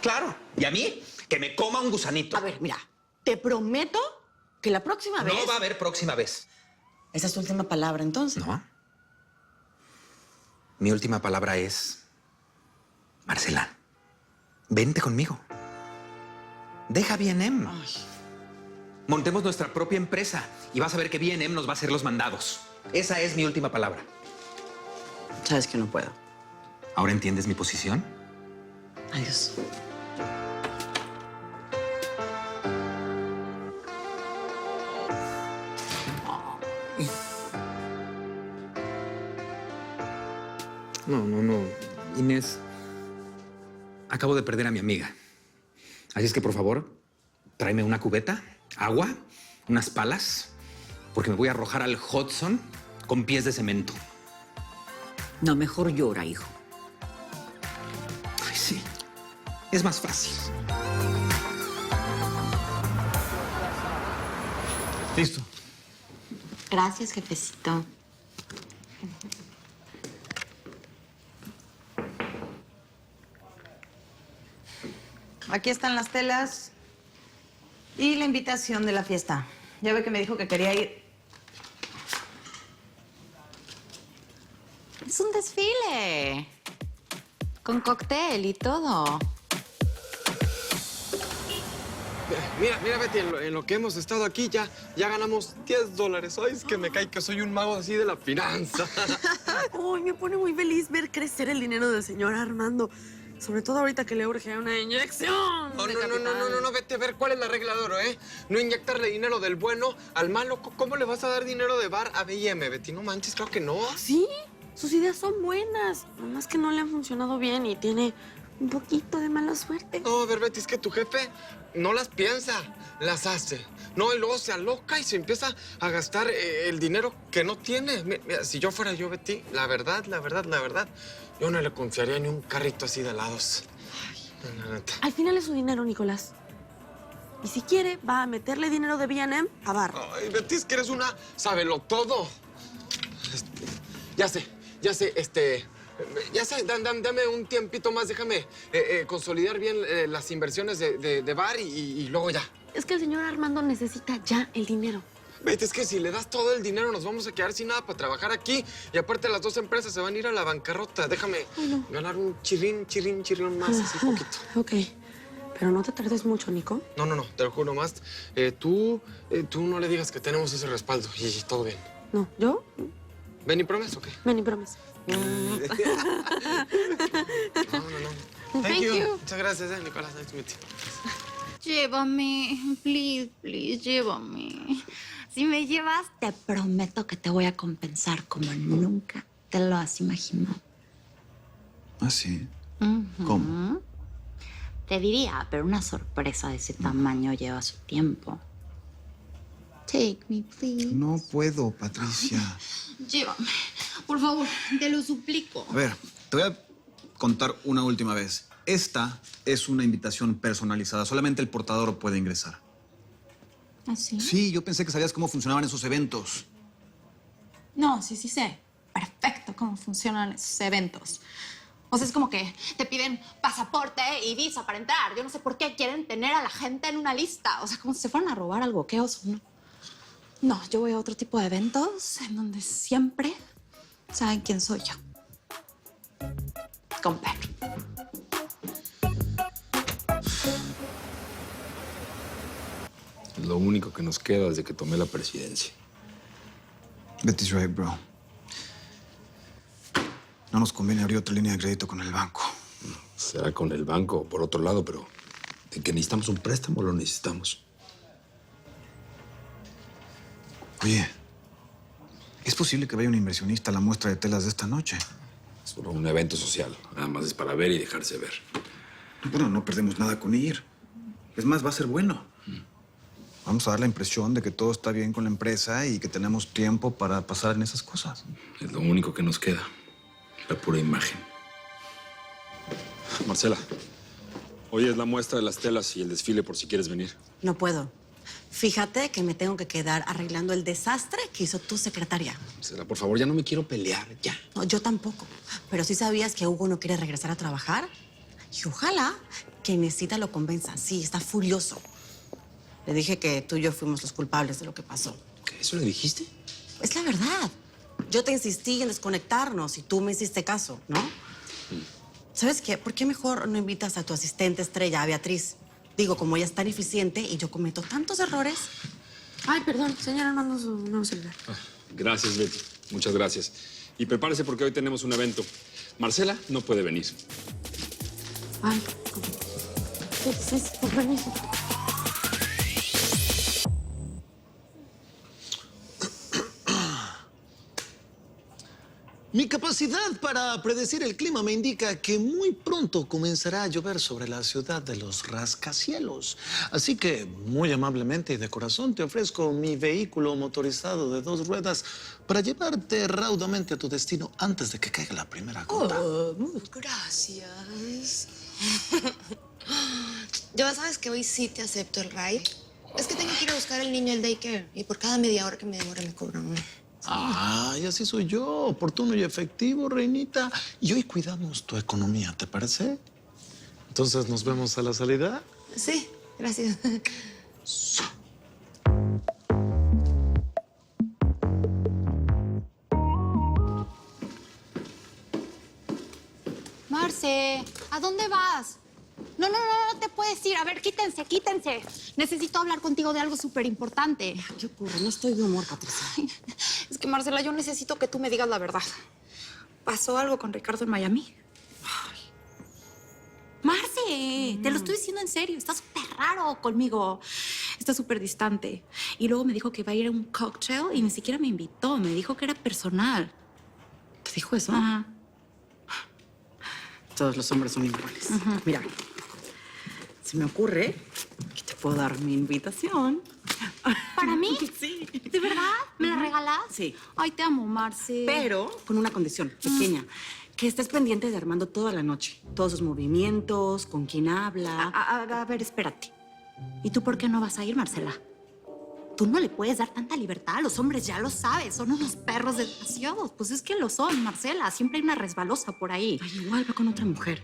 claro. ¿Y a mí? Que me coma un gusanito. A ver, mira, te prometo que la próxima vez... No va a haber próxima vez. Esa es tu última palabra, entonces. ¿No? Mi última palabra es... Marcela, vente conmigo. Deja B&M. Ay. Montemos nuestra propia empresa y vas a ver que B&M nos va a hacer los mandados. Esa es mi última palabra. Sabes que no puedo. ¿Ahora entiendes mi posición? Adiós. No. Inés, acabo de perder a mi amiga. Así es que, por favor, tráeme una cubeta, agua, unas palas, porque me voy a arrojar al Hudson con pies de cemento. No, mejor llora, hijo. Ay, sí. Es más fácil. Listo. Gracias, jefecito. Aquí están las telas y la invitación de la fiesta. Ya ve que me dijo que quería ir. Es un desfile. Con cóctel y todo. Mira, Betty, en lo que hemos estado aquí ya ganamos $10. Ay, es que me cae que soy un mago así de la finanza. Uy, me pone muy feliz ver crecer el dinero del señor Armando. Sobre todo ahorita que le urge una inyección. No, vete a ver cuál es la regla de oro, ¿eh? No inyectarle dinero del bueno al malo. ¿Cómo le vas a dar dinero de bar a B&M, Betty? No manches, claro que no. Sí, sus ideas son buenas. Nomás que no le han funcionado bien y tiene un poquito de mala suerte. No, a ver, Betty, es que tu jefe no las piensa, las hace. No, y luego se aloca y se empieza a gastar el dinero que no tiene. Mira, si yo fuera yo, Betty, la verdad, yo no le confiaría ni un carrito así de helados. La neta. Al final es su dinero, Nicolás. Y si quiere, va a meterle dinero de B&M a Bar. Ay, Betty, es que eres una sábelotodo. Ya sé, dame un tiempito más, déjame consolidar bien las inversiones de Bar y luego ya. Es que el señor Armando necesita ya el dinero. Betty, es que si le das todo el dinero nos vamos a quedar sin nada para trabajar aquí. Y aparte las dos empresas se van a ir a la bancarrota. Déjame ganar un chirrín más, así poquito. Ok, pero no te tardes mucho, Nico. No, te lo juro más. Tú no le digas que tenemos ese respaldo y todo bien. No, ¿yo? ¿Ven y promes o qué? Ven y promes. No. Thank you. Muchas gracias, Nicolás. Nice to meet you. Llévame, please, llévame. Si me llevas, te prometo que te voy a compensar como nunca te lo has imaginado. ¿Ah, sí? ¿Cómo? Te diría, pero una sorpresa de ese tamaño lleva su tiempo. Take me, please. No puedo, Patricia. Llévame, por favor, te lo suplico. A ver, te voy a contar una última vez. Esta es una invitación personalizada. Solamente el portador puede ingresar. ¿Ah, sí? Sí, yo pensé que sabías cómo funcionaban esos eventos. No, sí sé. Perfecto cómo funcionan esos eventos. O sea, es como que te piden pasaporte y visa para entrar. Yo no sé por qué quieren tener a la gente en una lista. O sea, como si se fueran a robar algo. ¿Qué oso? No, yo voy a otro tipo de eventos en donde siempre saben quién soy yo. Con perro. Lo único que nos queda desde que tomé la presidencia. Betty's right, bro. No nos conviene abrir otra línea de crédito con el banco. Será con el banco o por otro lado, pero de que necesitamos un préstamo, lo necesitamos. Oye, ¿es posible que vaya un inversionista a la muestra de telas de esta noche? Es por un evento social. Nada más es para ver y dejarse ver. Bueno, no perdemos nada con ir. Es más, va a ser bueno. Vamos a dar la impresión de que todo está bien con la empresa y que tenemos tiempo para pasar en esas cosas. Es lo único que nos queda. La pura imagen. Marcela, hoy es la muestra de las telas y el desfile por si quieres venir. No puedo. Fíjate que me tengo que quedar arreglando el desastre que hizo tu secretaria. Marcela, por favor, ya no me quiero pelear, ya. No, yo tampoco. Pero sí sabías que Hugo no quiere regresar a trabajar. Y ojalá que Inesita lo convenza. Sí, está furioso. Le dije que tú y yo fuimos los culpables de lo que pasó. ¿Qué? ¿Eso le dijiste? Es la verdad. Yo te insistí en desconectarnos y tú me hiciste caso, ¿no? ¿Sabes qué? ¿Por qué mejor no invitas a tu asistente estrella, a Beatriz? Digo, como ella es tan eficiente y yo cometo tantos errores. Ay, perdón, señora, mando su nuevo celular. Gracias, Betty. Muchas gracias. Y prepárese porque hoy tenemos un evento. Marcela no puede venir. Ay, sí, con permiso. Mi capacidad para predecir el clima me indica que muy pronto comenzará a llover sobre la ciudad de los rascacielos. Así que, muy amablemente y de corazón, te ofrezco mi vehículo motorizado de 2 ruedas para llevarte raudamente a tu destino antes de que caiga la primera gota. Oh, gracias. Ya sabes que hoy sí te acepto el ride. Es que tengo que ir a buscar al niño al daycare y por cada media hora que me demore me cobran uno. Ay, así soy yo, oportuno y efectivo, reinita. Y hoy cuidamos tu economía, ¿te parece? Entonces, ¿nos vemos a la salida? Sí, gracias. Marce, ¿a dónde vas? No te puedes ir. A ver, quítense. Necesito hablar contigo de algo súper importante. ¿Qué ocurre? No estoy de humor, Patricia. Es que, Marcela, yo necesito que tú me digas la verdad. ¿Pasó algo con Ricardo en Miami? Marce, te lo estoy diciendo en serio. Está súper raro conmigo. Está súper distante. Y luego me dijo que iba a ir a un cocktail y ni siquiera me invitó. Me dijo que era personal. ¿Te dijo eso? Ajá. Todos los hombres son iguales. Mira, se me ocurre que te puedo dar mi invitación. ¿Para mí? Sí. ¿De verdad? ¿Me la regalas? Sí. Ay, te amo, Marce. Pero con una condición pequeña. Que estés pendiente de Armando toda la noche. Todos sus movimientos, con quién habla. A ver, espérate. ¿Y tú por qué no vas a ir, Marcela? Tú no le puedes dar tanta libertad. Los hombres ya lo sabes. Son unos perros desgraciados. Pues es que lo son, Marcela. Siempre hay una resbalosa por ahí. Ay, igual va con otra mujer.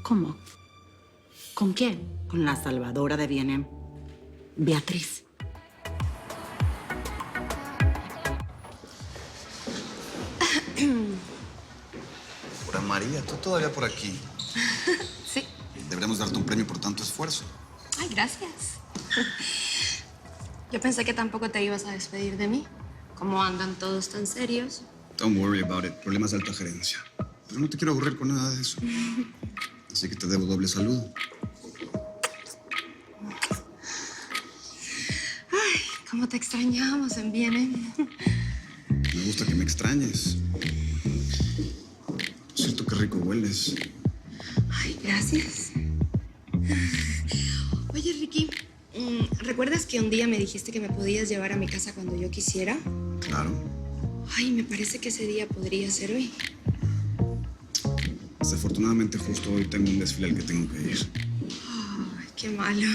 ¿Cómo? ¿Con quién? Con la salvadora de B&M. Beatriz. Aura María, tú todavía por aquí. Sí. Deberíamos darte un premio por tanto esfuerzo. Ay, gracias. Yo pensé que tampoco te ibas a despedir de mí. ¿Cómo andan todos tan serios? Don't worry about it. Problemas de alta gerencia. Pero no te quiero aburrir con nada de eso. Así que te debo doble saludo. Ay, cómo te extrañamos en B&M. Me gusta que me extrañes. Siento que rico hueles. Ay, gracias. Oye, Ricky, ¿recuerdas que un día me dijiste que me podías llevar a mi casa cuando yo quisiera? Claro. Ay, me parece que ese día podría ser hoy. Desafortunadamente, justo hoy tengo un desfile al que tengo que ir. Ay, qué malo.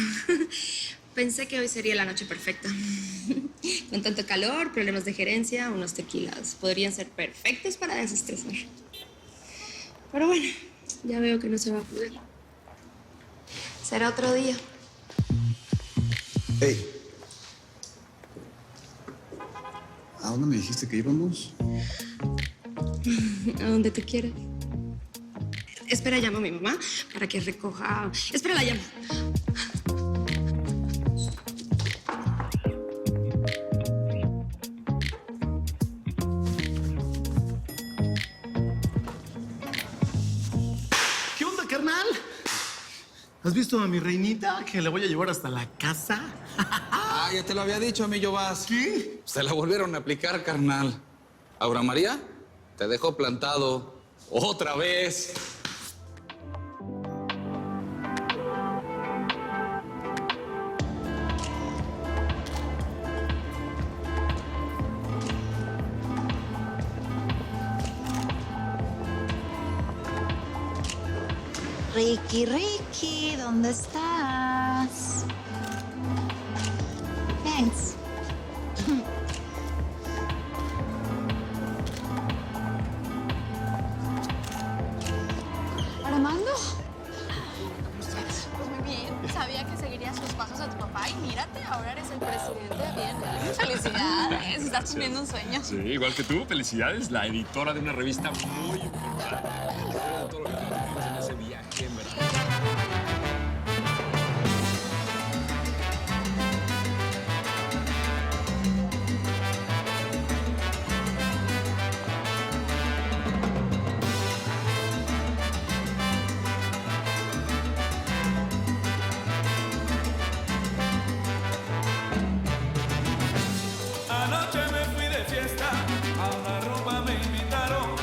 Pensé que hoy sería la noche perfecta. Con tanto calor, problemas de gerencia, unos tequilas. Podrían ser perfectos para desestresar. Pero bueno, ya veo que no se va a poder. Será otro día. Hey. ¿A dónde me dijiste que íbamos? A donde tú quieras. Espera, llamo a mi mamá para que recoja... Espera, la llamo. ¿Qué onda, carnal? ¿Has visto a mi reinita que la voy a llevar hasta la casa? Ah, ya te lo había dicho, amigo Vas. ¿Qué? Se la volvieron a aplicar, carnal. Aura María, te dejó plantado. ¡Otra vez! Ricky, ¿dónde estás? Thanks. ¿Armando? a sus pasos a tu papá y mírate, ahora eres el presidente. Bien, felicidades, estás cumpliendo un sueño. Sí, igual que tú, felicidades, la editora de una revista muy importante. Todo lo que tuvimos en ese viaje, en verdad. Anoche me fui de fiesta, a una rumba me invitaron.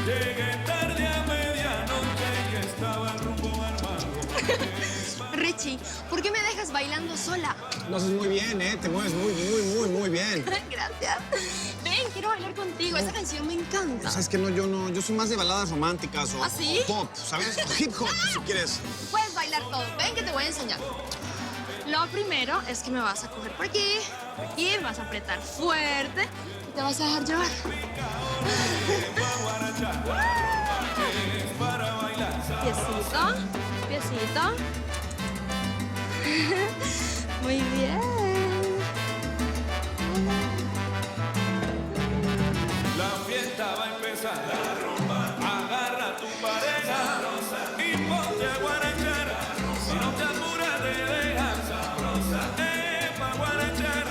Llegué tarde a medianoche y estaba el rumbo armado. Richie, ¿por qué me dejas bailando sola? Lo haces muy bien, ¿eh? Te mueves muy bien. Gracias. Ven, quiero bailar contigo. Esa canción me encanta. ¿Sabes qué? Yo soy más de baladas románticas o, ¿Ah, sí? o pop, ¿sabes? Hip hop, si quieres. Puedes bailar todo. Ven que te voy a enseñar. Lo primero es que me vas a coger por aquí y vas a apretar fuerte y te vas a dejar llevar. Piecito, piecito. Muy bien. La fiesta va a empezar, la rumba. Agarra tu pareja y ponte a guarachar. Si no te apuras, te dejas sabrosa. Pa' guarachar,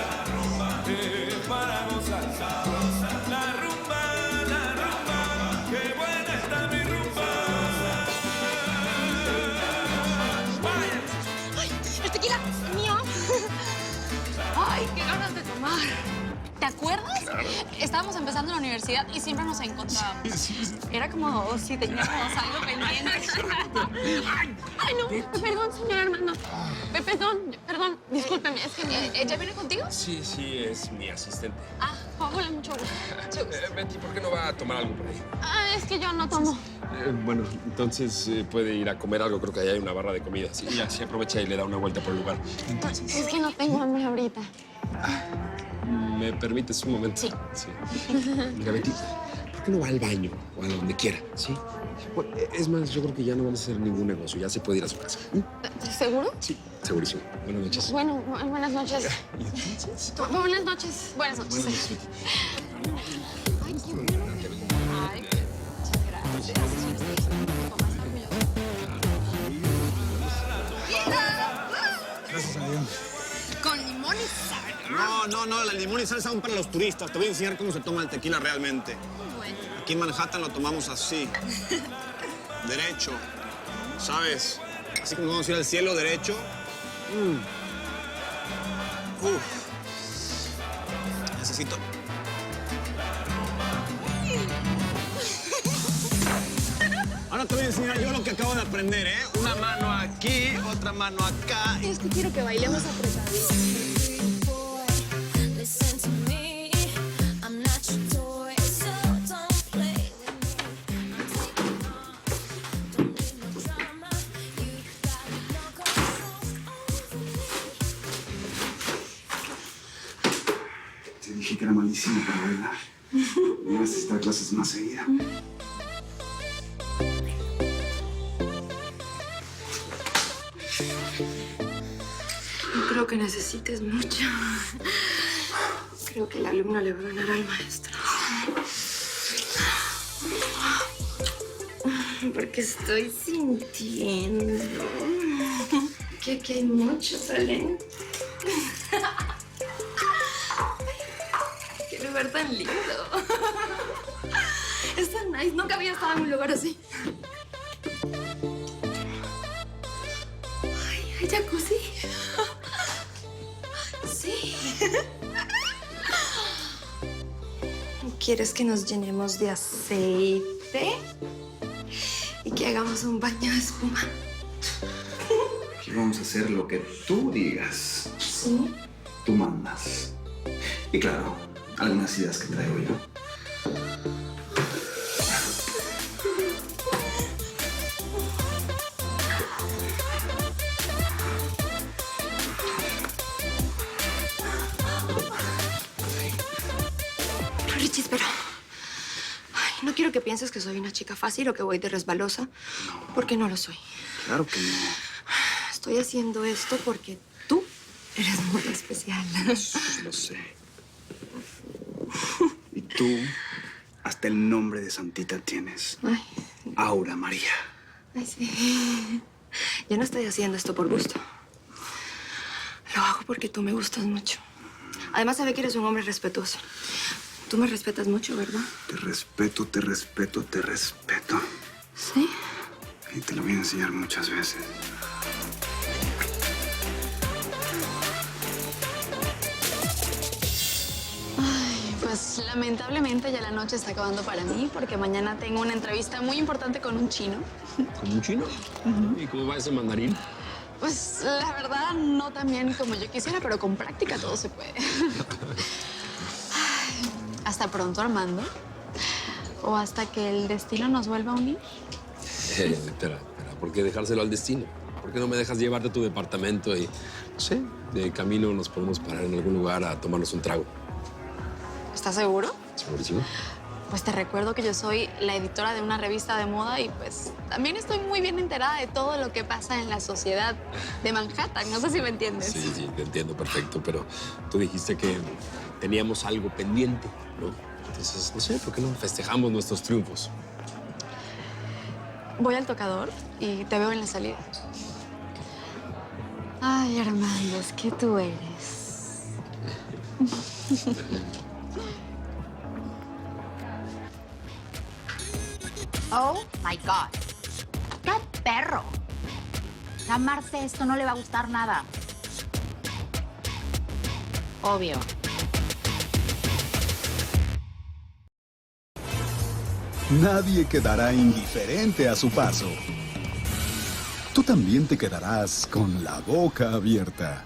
para gozar. La rumba, qué buena está mi rumba. Vaya. ¡Ay, el tequila es mío! ¡Ay, qué ganas de tomar! ¿Te acuerdas? Claro. Estábamos empezando la universidad y siempre nos encontrábamos. Era como si teníamos algo pendiente. Ay, no, perdón, señor Armando. Perdón, discúlpeme, es que ¿ella viene contigo? Sí, es mi asistente. Ah, hola, mucho gusto. Betty, ¿por qué no va a tomar algo por ahí? Ah, es que yo no tomo. Bueno, entonces puede ir a comer algo. Creo que ahí hay una barra de comida. Sí, y así aprovecha y le da una vuelta por el lugar. Es que no tengo hambre ahorita. ¿Me permites un momento? Sí. Mira, Betty, ¿por qué no va al baño o a donde quiera? ¿Sí? Bueno, es más, yo creo que ya no vamos a hacer ningún negocio. Ya se puede ir a su casa. ¿Seguro? Sí, segurísimo. Buenas noches. Bueno, buenas noches. ¿Y entonces? Buenas noches. Buenas noches. Buenas noches, Betty. Ay, qué bueno. Ay, muchas gracias. Gracias a Dios. Con limón y sal. No, la limón y salsa son para los turistas. Te voy a enseñar cómo se toma el tequila realmente. Bueno. Aquí en Manhattan lo tomamos así. Derecho. ¿Sabes? Así como vamos a ir al cielo derecho. Uf. Necesito. Ahora te voy a enseñar yo lo que acabo de aprender, ¿eh? Una mano aquí, otra mano acá. Es que quiero que bailemos apretaditos. Te dije que era malísimo para bailar. Voy a necesitar clases más seguidas. No creo que necesites mucho. Creo que el alumno le va a ganar al maestro. Porque estoy sintiendo que aquí hay mucho talento. ¡Qué lugar tan lindo! Es tan nice. Nunca había estado en un lugar así. ¡Ay, hay jacuzzi! Sí. ¿Quieres que nos llenemos de aceite? Y que hagamos un baño de espuma. Aquí vamos a hacer lo que tú digas. ¿Sí? Tú mandas. Y claro, algunas ideas que traigo yo. Richie, espera. Ay, no quiero que pienses que soy una chica fácil o que voy de resbalosa, porque no lo soy. Claro que no. Estoy haciendo esto porque Eres muy especial. Lo sé. Y tú, hasta el nombre de santita tienes. Ay. Aura María. Ay, sí. Yo no estoy haciendo esto por gusto. Lo hago porque tú me gustas mucho. Además, se ve que eres un hombre respetuoso. Tú me respetas mucho, ¿verdad? Te respeto, te respeto, te respeto. ¿Sí? Y te lo voy a enseñar muchas veces. Ay, pues lamentablemente ya la noche está acabando para mí porque mañana tengo una entrevista muy importante con un chino. ¿Con un chino? ¿Y cómo va ese mandarín? Pues la verdad no tan bien como yo quisiera, pero con práctica todo se puede. Ay, hasta pronto, Armando. O hasta que el destino nos vuelva a unir. Espera, ¿por qué dejárselo al destino? ¿Por qué no me dejas llevarte a tu departamento y, no sé, de camino nos podemos parar en algún lugar a tomarnos un trago? ¿Estás seguro? ¿Segurísimo? Pues te recuerdo que yo soy la editora de una revista de moda y pues también estoy muy bien enterada de todo lo que pasa en la sociedad de Manhattan. No sé si me entiendes. Sí, te entiendo perfecto, pero tú dijiste que teníamos algo pendiente, ¿no? Entonces, no sé, ¿por qué no festejamos nuestros triunfos? Voy al tocador y te veo en la salida. Ay, Armando, es que tú eres. Oh, my God. ¡Qué perro! A Marce esto no le va a gustar nada. Obvio. Nadie quedará indiferente a su paso. Tú también te quedarás con la boca abierta.